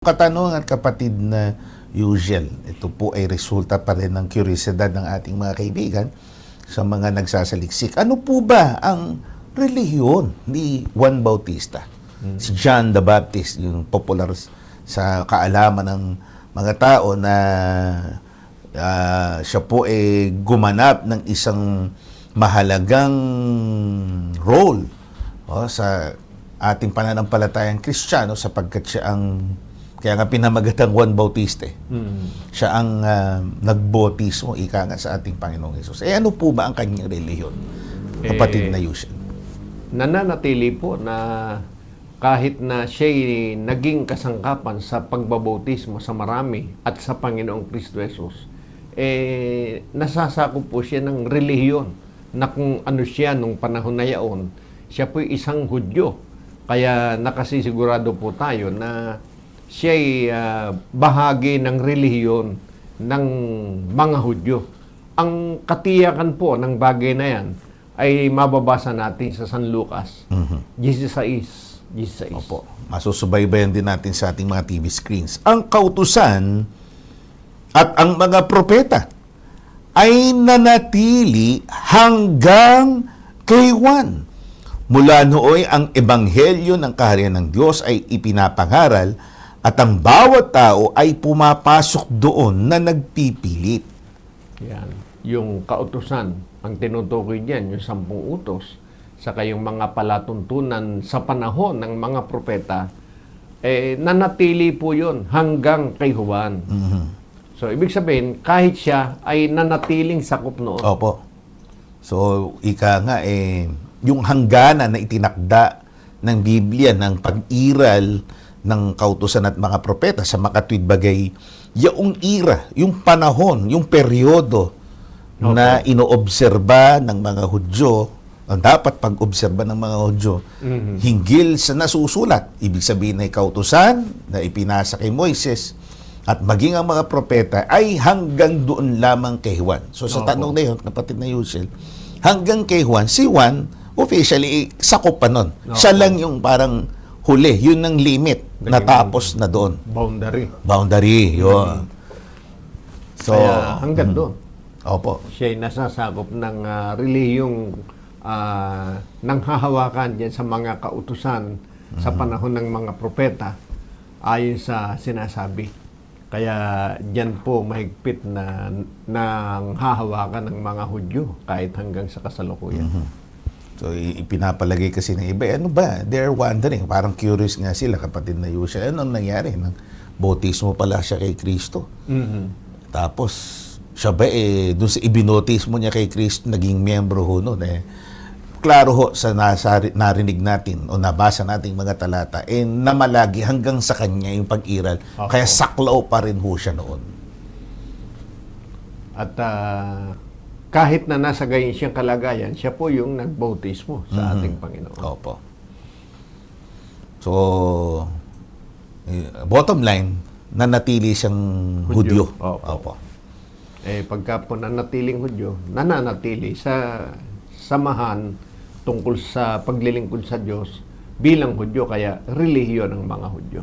Katanungan, kapatid na usual, ito po ay resulta pa rin ng kuryosidad ng ating mga kaibigan sa mga nagsasaliksik. Ano po ba ang relihiyon ni Juan Bautista? Si John the Baptist, yung popular sa kaalaman ng mga tao na siya po ay gumanap ng isang mahalagang role sa ating pananampalatayang Kristiyano sapagkat siya ang kaya nga pinamagatang Juan Bautista. Siya ang nagbotismo, ika nga sa ating Panginoong Hesus. Ano po ba ang kanyang relihiyon, kapatid na Yusian? Nananatili po na kahit na siya'y naging kasangkapan sa pagbabautismo sa marami at sa Panginoong Kristo Hesus, nasasakop po siya ng relihiyon na kung ano siya nung panahon na yaon, siya po'y isang Hudyo. Kaya nakasisigurado po tayo na siya'y bahagi ng relihiyon ng mga Hudyo. Ang katiyakan po ng bagay na yan ay mababasa natin sa San Lucas 16. Opo. Masusubaybayan din natin sa ating mga TV screens. Ang kautusan at ang mga propeta ay nanatili hanggang kay Juan. Mula nooy ang ebanghelyo ng kaharian ng Diyos ay ipinapangaral at ang bawat tao ay pumapasok doon na nagpipilit. Yan. Yung kautusan, ang tinutukoy diyan, yung 10 utos, saka yung mga palatuntunan sa panahon ng mga propeta, nanatili po yun hanggang kay Juan. So, ibig sabihin, kahit siya ay nanatiling sakop noon. Opo. So, ika nga, yung hangganan na itinakda ng Biblia, ng pag-iral ng kautusan at mga propeta sa makatwid bagay, yung ira, yung panahon, yung peryodo na inoobserba ng mga Hudyo, ang dapat pag-obserba ng mga Hudyo, hinggil sa nasusulat. Ibig sabihin na kautusan na ipinasa kay Moises at maging ang mga propeta ay hanggang doon lamang kay Juan. So sa tanong na yun, kapatid na Yusiel, hanggang kay Juan, si Juan, officially, sakop pa nun. Siya lang yung parang huli, yun ang limit, natapos na doon. Boundary, yun. So, kaya hanggang doon. Opo. Siya'y nasasakop ng relihiyong nang hahawakan diyan sa mga kautusan sa panahon ng mga propeta ayon sa sinasabi. Kaya diyan po mahigpit na nang hahawakan ng mga Hudyo kahit hanggang sa kasalukuyan. So, ipinapalagay kasi ng iba, ano ba? They're wondering, parang curious nga sila, kapatid na Yusiel, ano nangyari? Nang bautismo pala siya kay Kristo. Tapos, siya ba doon sa ibinotismo niya kay Kristo, naging miyembro ho nun. Klaro ho sa narinig natin o nabasa nating mga talata, namalagi hanggang sa kanya yung pag-iral. Kaya saklaw pa rin ho siya noon. At kahit na nasa gayon siyang kalagayan, siya po yung nagbautismo sa ating Panginoon. Opo. So, bottom line, nanatili siyang Hudyo. Opo. Pagka po nanatiling Hudyo, nananatili sa samahan tungkol sa paglilingkod sa Diyos bilang Hudyo, kaya relihiyon ng mga Hudyo.